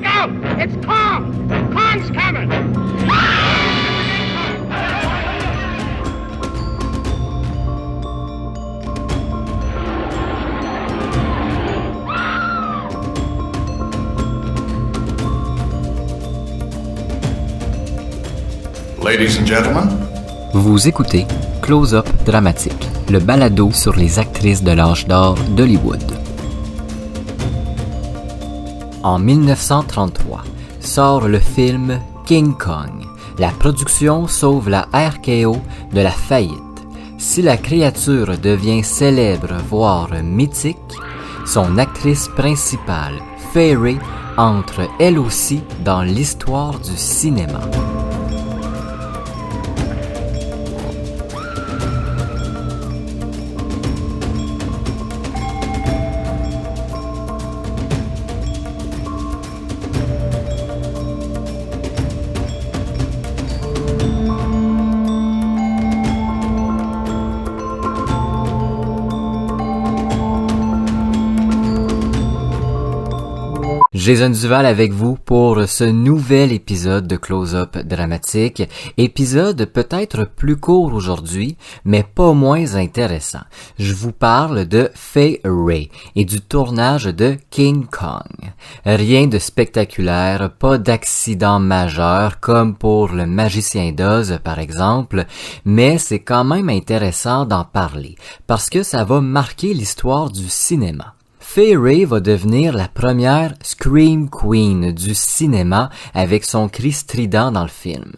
Look out! It's Kong! Kong's coming! Ladies and gentlemen. Vous écoutez Close-Up Dramatique, le balado sur les actrices de l'âge d'or d'Hollywood. En 1933, sort le film King Kong. La production sauve la RKO de la faillite. Si la créature devient célèbre, voire mythique, son actrice principale, Fay Wray, entre elle aussi dans l'histoire du cinéma. Jason Duval avec vous pour ce nouvel épisode de Close-Up Dramatique. Épisode peut-être plus court aujourd'hui, mais pas moins intéressant. Je vous parle de Fay Wray et du tournage de King Kong. Rien de spectaculaire, pas d'accident majeur comme pour le Magicien d'Oz par exemple, mais c'est quand même intéressant d'en parler parce que ça va marquer l'histoire du cinéma. Fay Wray va devenir la première Scream Queen du cinéma avec son cri strident dans le film.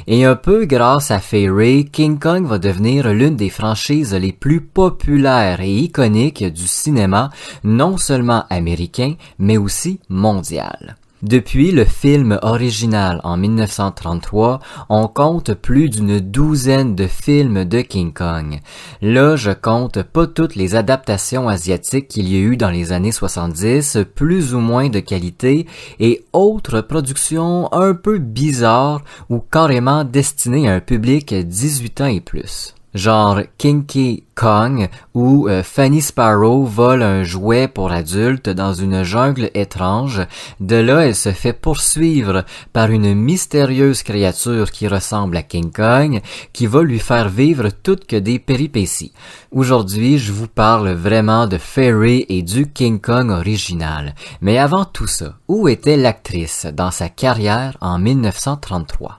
Et un peu grâce à Fay Wray, King Kong va devenir l'une des franchises les plus populaires et iconiques du cinéma, non seulement américain, mais aussi mondial. Depuis le film original en 1933, on compte plus d'une douzaine de films de King Kong. Là, je compte pas toutes les adaptations asiatiques qu'il y a eu dans les années 70, plus ou moins de qualité, et autres productions un peu bizarres ou carrément destinées à un public 18 ans et plus. Genre Kinky Kong où Fanny Sparrow vole un jouet pour adultes dans une jungle étrange. De là, elle se fait poursuivre par une mystérieuse créature qui ressemble à King Kong, qui va lui faire vivre toutes que des péripéties. Aujourd'hui, je vous parle vraiment de Fay Wray et du King Kong original. Mais avant tout ça, où était l'actrice dans sa carrière en 1933?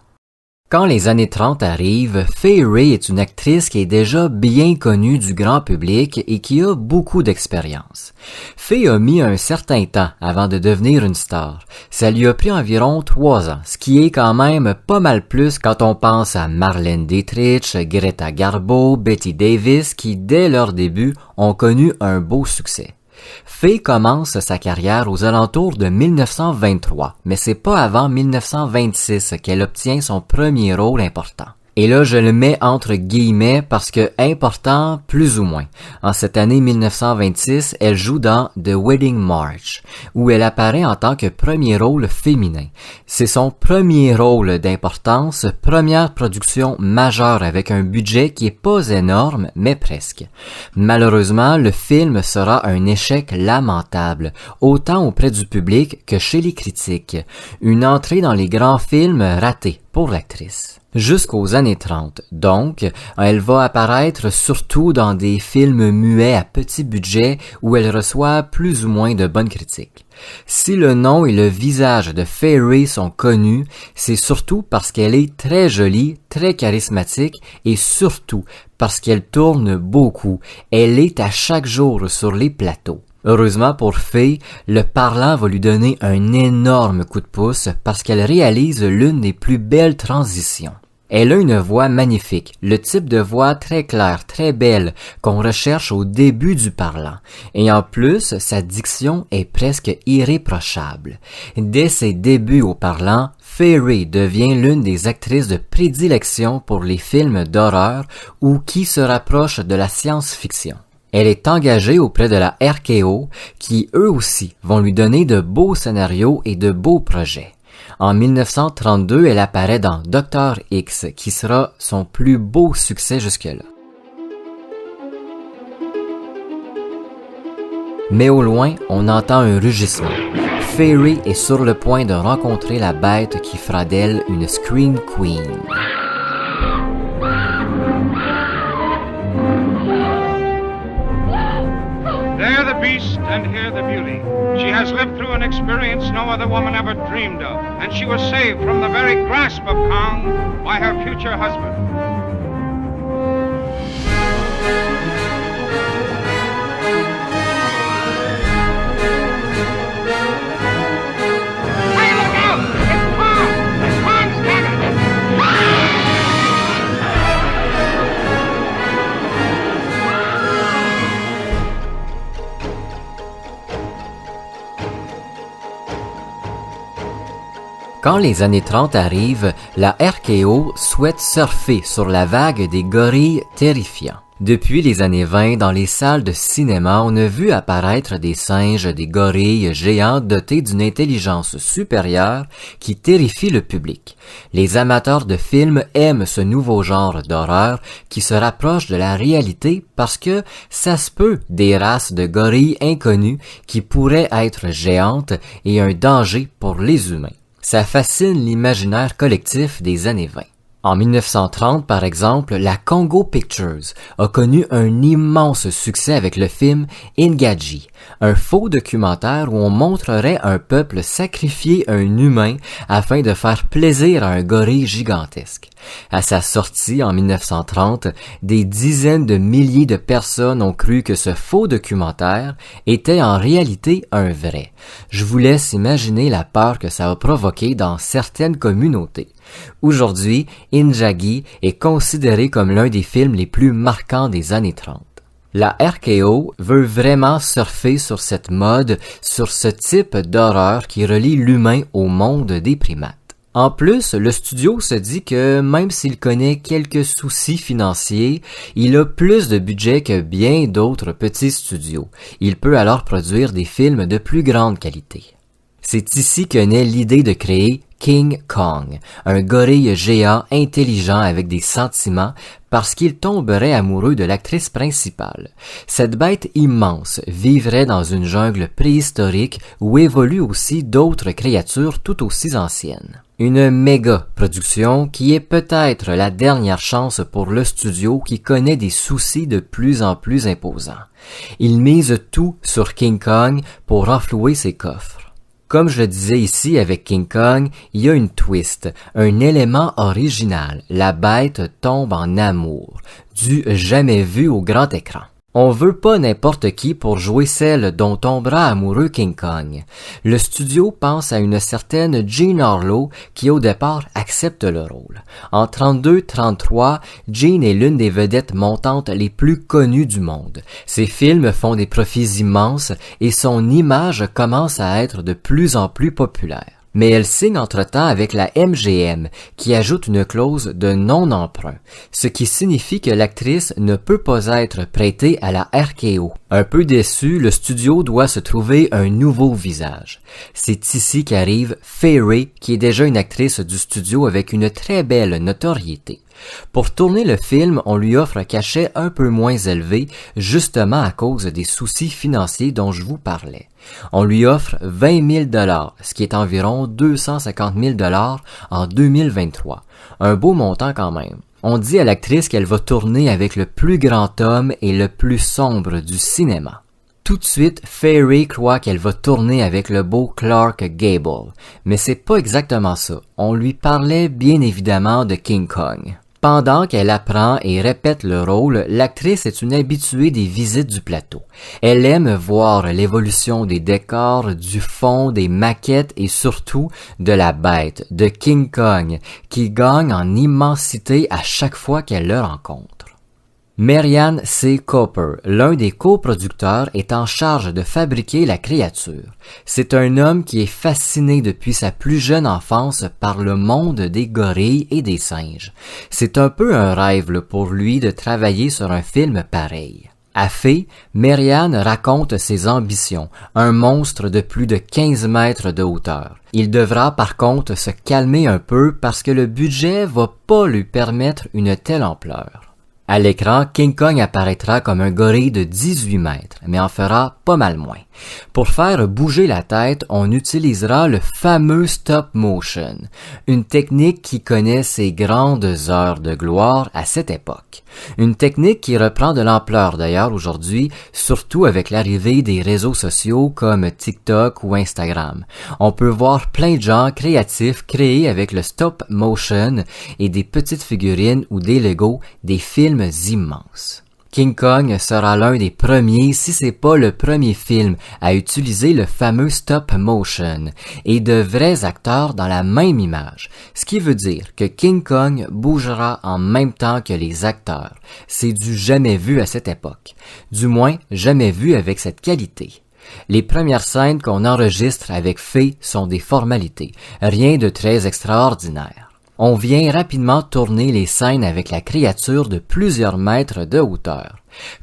Quand les années 30 arrivent, Fay Wray est une actrice qui est déjà bien connue du grand public et qui a beaucoup d'expérience. Fay a mis un certain temps avant de devenir une star. Ça lui a pris environ 3 ans, ce qui est quand même pas mal plus quand on pense à Marlène Dietrich, Greta Garbo, Bette Davis qui, dès leur début, ont connu un beau succès. Fay commence sa carrière aux alentours de 1923, mais c'est pas avant 1926 qu'elle obtient son premier rôle important. Et là, je le mets entre guillemets parce que important, plus ou moins. En cette année 1926, elle joue dans The Wedding March, où elle apparaît en tant que premier rôle féminin. C'est son premier rôle d'importance, première production majeure avec un budget qui est pas énorme, mais presque. Malheureusement, le film sera un échec lamentable, autant auprès du public que chez les critiques. Une entrée dans les grands films ratée pour l'actrice. Jusqu'aux années 30. Donc, elle va apparaître surtout dans des films muets à petit budget où elle reçoit plus ou moins de bonnes critiques. Si le nom et le visage de Fay Wray sont connus, c'est surtout parce qu'elle est très jolie, très charismatique et surtout parce qu'elle tourne beaucoup. Elle est à chaque jour sur les plateaux. Heureusement pour Fay, le parlant va lui donner un énorme coup de pouce parce qu'elle réalise l'une des plus belles transitions. Elle a une voix magnifique, le type de voix très claire, très belle, qu'on recherche au début du parlant. Et en plus, sa diction est presque irréprochable. Dès ses débuts au parlant, Fay Wray devient l'une des actrices de prédilection pour les films d'horreur ou qui se rapprochent de la science-fiction. Elle est engagée auprès de la RKO qui, eux aussi, vont lui donner de beaux scénarios et de beaux projets. En 1932, elle apparaît dans Dr. X, qui sera son plus beau succès jusque-là. Mais au loin, on entend un rugissement. Fairy est sur le point de rencontrer la bête qui fera d'elle une Scream Queen. There the beast and here the beauty. She has lived through an experience no other woman ever dreamed of, and she was saved from the very grasp of Kong by her future husband. Hey, look out! It's Kong! Kong's coming! Quand les années 30 arrivent, la RKO souhaite surfer sur la vague des gorilles terrifiants. Depuis les années 20, dans les salles de cinéma, on a vu apparaître des singes, des gorilles géants dotés d'une intelligence supérieure qui terrifie le public. Les amateurs de films aiment ce nouveau genre d'horreur qui se rapproche de la réalité parce que ça se peut des races de gorilles inconnues qui pourraient être géantes et un danger pour les humains. Ça fascine l'imaginaire collectif des années 20. En 1930, par exemple, la Congo Pictures a connu un immense succès avec le film Ingagi, un faux documentaire où on montrerait un peuple sacrifier un humain afin de faire plaisir à un gorille gigantesque. À sa sortie en 1930, des dizaines de milliers de personnes ont cru que ce faux documentaire était en réalité un vrai. Je vous laisse imaginer la peur que ça a provoqué dans certaines communautés. Aujourd'hui, Ingagi est considéré comme l'un des films les plus marquants des années 30. La RKO veut vraiment surfer sur cette mode, sur ce type d'horreur qui relie l'humain au monde des primates. En plus, le studio se dit que même s'il connaît quelques soucis financiers, il a plus de budget que bien d'autres petits studios. Il peut alors produire des films de plus grande qualité. C'est ici que naît l'idée de créer King Kong, un gorille géant intelligent avec des sentiments parce qu'il tomberait amoureux de l'actrice principale. Cette bête immense vivrait dans une jungle préhistorique où évoluent aussi d'autres créatures tout aussi anciennes. Une méga production qui est peut-être la dernière chance pour le studio qui connaît des soucis de plus en plus imposants. Il mise tout sur King Kong pour renflouer ses coffres. Comme je le disais ici avec King Kong, il y a une twist, un élément original. La bête tombe en amour, du jamais vu au grand écran. On veut pas n'importe qui pour jouer celle dont tombera amoureux King Kong. Le studio pense à une certaine Jean Harlow qui au départ accepte le rôle. En 32-33, Jean est l'une des vedettes montantes les plus connues du monde. Ses films font des profits immenses et son image commence à être de plus en plus populaire. Mais elle signe entre-temps avec la MGM, qui ajoute une clause de non-emprunt, ce qui signifie que l'actrice ne peut pas être prêtée à la RKO. Un peu déçu, le studio doit se trouver un nouveau visage. C'est ici qu'arrive Fairy, qui est déjà une actrice du studio avec une très belle notoriété. Pour tourner le film, on lui offre un cachet un peu moins élevé, justement à cause des soucis financiers dont je vous parlais. On lui offre 20 000 $, ce qui est environ 250 000 $ en 2023. Un beau montant quand même. On dit à l'actrice qu'elle va tourner avec le plus grand homme et le plus sombre du cinéma. Tout de suite, Fairy croit qu'elle va tourner avec le beau Clark Gable. Mais c'est pas exactement ça. On lui parlait bien évidemment de King Kong. Pendant qu'elle apprend et répète le rôle, l'actrice est une habituée des visites du plateau. Elle aime voir l'évolution des décors, du fond, des maquettes et surtout de la bête, de King Kong, qui gagne en immensité à chaque fois qu'elle le rencontre. Marianne C. Cooper, l'un des coproducteurs, est en charge de fabriquer la créature. C'est un homme qui est fasciné depuis sa plus jeune enfance par le monde des gorilles et des singes. C'est un peu un rêve pour lui de travailler sur un film pareil. À Fée, Marianne raconte ses ambitions, un monstre de plus de 15 mètres de hauteur. Il devra par contre se calmer un peu parce que le budget va pas lui permettre une telle ampleur. À l'écran, King Kong apparaîtra comme un gorille de 18 mètres, mais en fera pas mal moins. Pour faire bouger la tête, on utilisera le fameux stop motion, une technique qui connaît ses grandes heures de gloire à cette époque. Une technique qui reprend de l'ampleur d'ailleurs aujourd'hui, surtout avec l'arrivée des réseaux sociaux comme TikTok ou Instagram. On peut voir plein de gens créatifs créer avec le stop motion et des petites figurines ou des Legos, des films immenses. King Kong sera l'un des premiers, si c'est pas le premier film, à utiliser le fameux stop motion et de vrais acteurs dans la même image, ce qui veut dire que King Kong bougera en même temps que les acteurs. C'est du jamais vu à cette époque, du moins jamais vu avec cette qualité. Les premières scènes qu'on enregistre avec Fay sont des formalités, rien de très extraordinaire. On vient rapidement tourner les scènes avec la créature de plusieurs mètres de hauteur,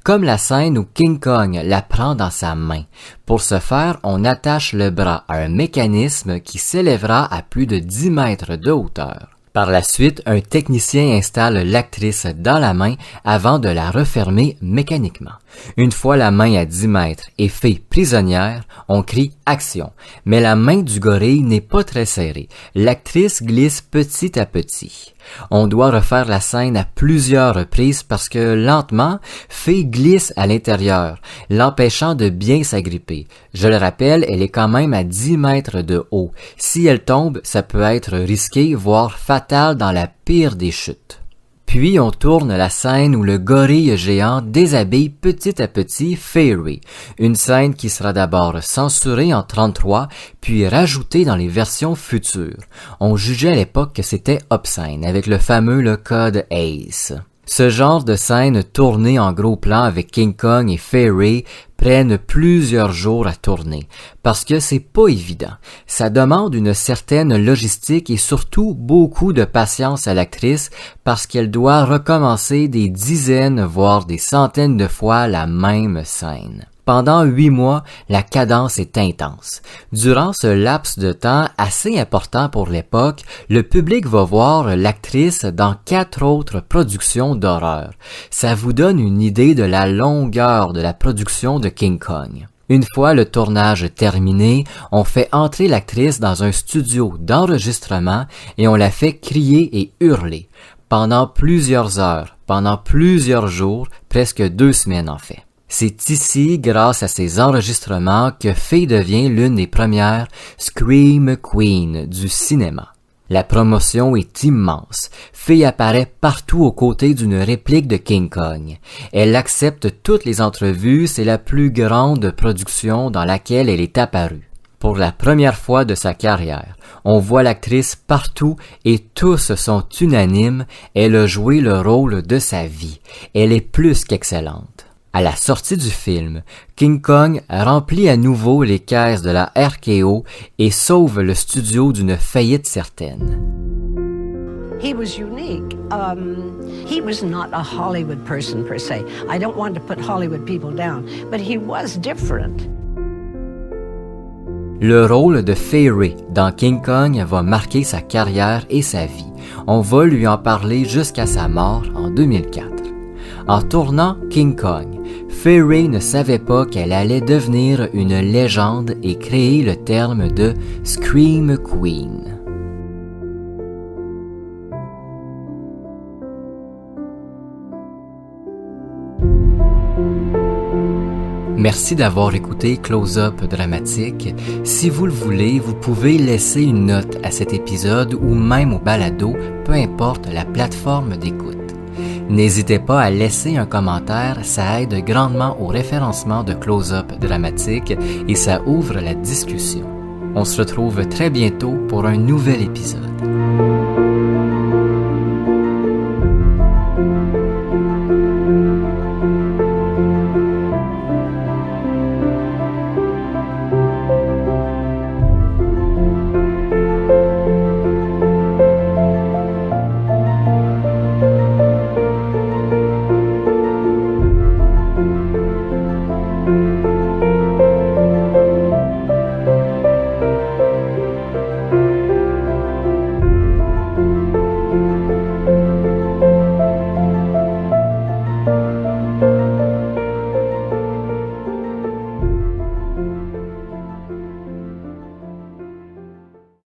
comme la scène où King Kong la prend dans sa main. Pour ce faire, on attache le bras à un mécanisme qui s'élèvera à plus de 10 mètres de hauteur. Par la suite, un technicien installe l'actrice dans la main avant de la refermer mécaniquement. Une fois la main à 10 mètres et fait prisonnière, on crie « Action », mais la main du gorille n'est pas très serrée. L'actrice glisse petit à petit. On doit refaire la scène à plusieurs reprises parce que lentement, Fay glisse à l'intérieur, l'empêchant de bien s'agripper. Je le rappelle, elle est quand même à 10 mètres de haut. Si elle tombe, ça peut être risqué, voire fatal dans la pire des chutes. Puis on tourne la scène où le gorille géant déshabille petit à petit Fairy, une scène qui sera d'abord censurée en 1933, puis rajoutée dans les versions futures. On jugeait à l'époque que c'était obscène, avec le fameux code ACE. Ce genre de scène tournée en gros plan avec King Kong et Fairy prennent plusieurs jours à tourner, parce que c'est pas évident. Ça demande une certaine logistique et surtout beaucoup de patience à l'actrice parce qu'elle doit recommencer des dizaines voire des centaines de fois la même scène. Pendant 8 mois, la cadence est intense. Durant ce laps de temps assez important pour l'époque, le public va voir l'actrice dans 4 autres productions d'horreur. Ça vous donne une idée de la longueur de la production de King Kong. Une fois le tournage terminé, on fait entrer l'actrice dans un studio d'enregistrement et on la fait crier et hurler. Pendant plusieurs heures, pendant plusieurs jours, presque 2 semaines en fait. C'est ici, grâce à ces enregistrements, que Fay devient l'une des premières Scream Queen du cinéma. La promotion est immense. Fay apparaît partout aux côtés d'une réplique de King Kong. Elle accepte toutes les entrevues, c'est la plus grande production dans laquelle elle est apparue. Pour la première fois de sa carrière, on voit l'actrice partout et tous sont unanimes, elle a joué le rôle de sa vie. Elle est plus qu'excellente. À la sortie du film, King Kong remplit à nouveau les caisses de la RKO et sauve le studio d'une faillite certaine. He was unique. He was not a Hollywood person per se. I don't want to put Hollywood people down, but he was different. Le rôle de Fairy dans King Kong va marquer sa carrière et sa vie. On va lui en parler jusqu'à sa mort en 2004. En tournant King Kong, Fairy ne savait pas qu'elle allait devenir une légende et créer le terme de Scream Queen. Merci d'avoir écouté Close-Up Dramatique. Si vous le voulez, vous pouvez laisser une note à cet épisode ou même au balado, peu importe la plateforme d'écoute. N'hésitez pas à laisser un commentaire, ça aide grandement au référencement de Close-Up Dramatique et ça ouvre la discussion. On se retrouve très bientôt pour un nouvel épisode.